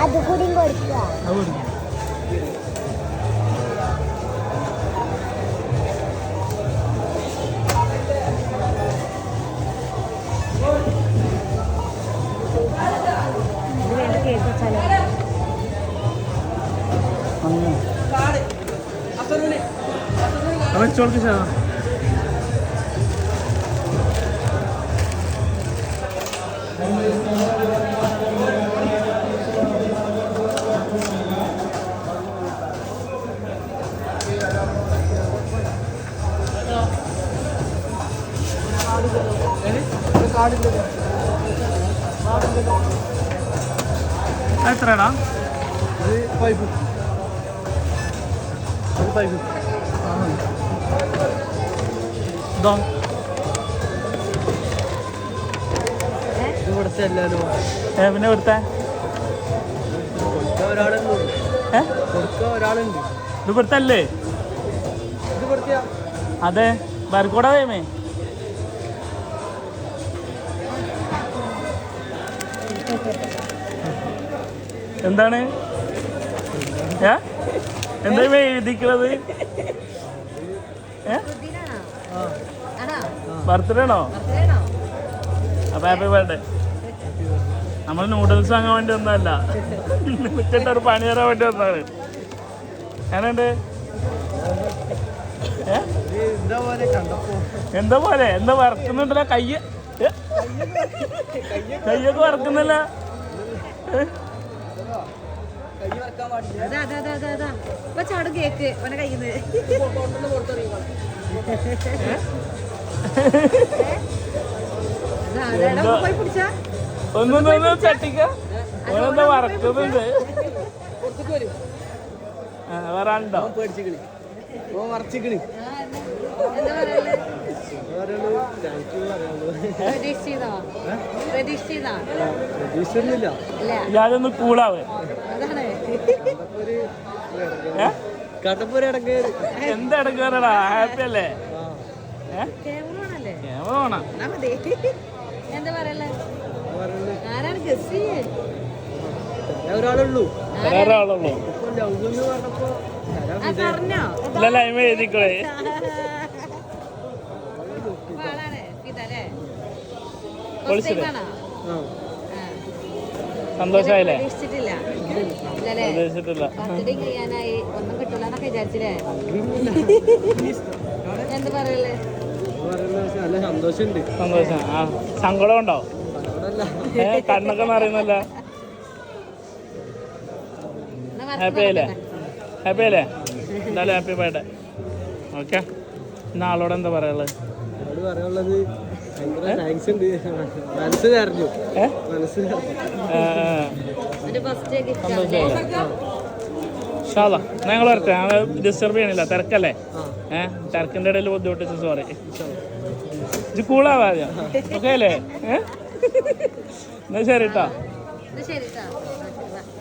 അതുകൂടി കൊടുക്കുക. ചോൾക്ക് ചേരാം. എത്രടാ? പിന്നെ ഇവിടുത്തെ ഇത് ഇവിടുത്തെ അല്ലേ? അതെ, ബർക്കോട വേമേ. എന്താണ് എന്താ എഴുതിക്കുന്നത്? ബർത്ത്ഡേ ആണോ? അപ്പൊ ഹാപ്പി ബർത്ത്ഡേ. നമ്മൾ നൂഡിൽസ് വാങ്ങാൻ വേണ്ടി ഒന്നല്ല, നിൽക്കിട്ട് ഒരു പണി തരാൻ വേണ്ടി വന്നാണ്. ഞാനുണ്ട് എന്താ പോലെ എന്താ വറക്കുന്നുണ്ടല്ലോ? കയ്യൊക്കെ വറക്കുന്നില്ല. ഒന്നും ചട്ടിക്ക ഓനെന്താ വറക്കുന്നുണ്ട്. വരാണ്ടോ? ഞാനൊന്ന് കൂളാവേ. എന്താ ഇടങ്ങേറടാ? ഹാപ്പി അല്ലേ? ഒരാളുള്ളൂ. എഴുതിക്കളെ. സന്തോഷായില്ലേ? പ്രതീക്ഷിച്ചിട്ടില്ല. ഒന്നും കിട്ടില്ലെന്നൊക്കെ വിചാരിച്ചില്ലേ? എന്താ പറയല്ലേ? സന്തോഷം. ആ, സങ്കടം ഉണ്ടോ? കണ്ണൊക്കെ നിറയുന്നല്ല. ഹാപ്പി ആയില്ലേ? ഹാപ്പി ആയില്ലേ? എന്തായാലും ഹാപ്പി ബർത്ത്ഡേ. ഓക്കെ, ഇന്ന് ആളോട് എന്താ പറയാനുള്ളത്? ഞങ്ങൾ വരട്ടെ. ഞങ്ങൾ ഡിസ്റ്റർബ് ചെയ്യണില്ല, തിരക്കല്ലേ? തിരക്കിൻ്റെ ഇടയിൽ ബുദ്ധിമുട്ടിച്ച് സോറി. ഇത് കൂളാവാദ്യം. ഓക്കെ അല്ലേ? എന്നാ ശരി കേട്ടോ.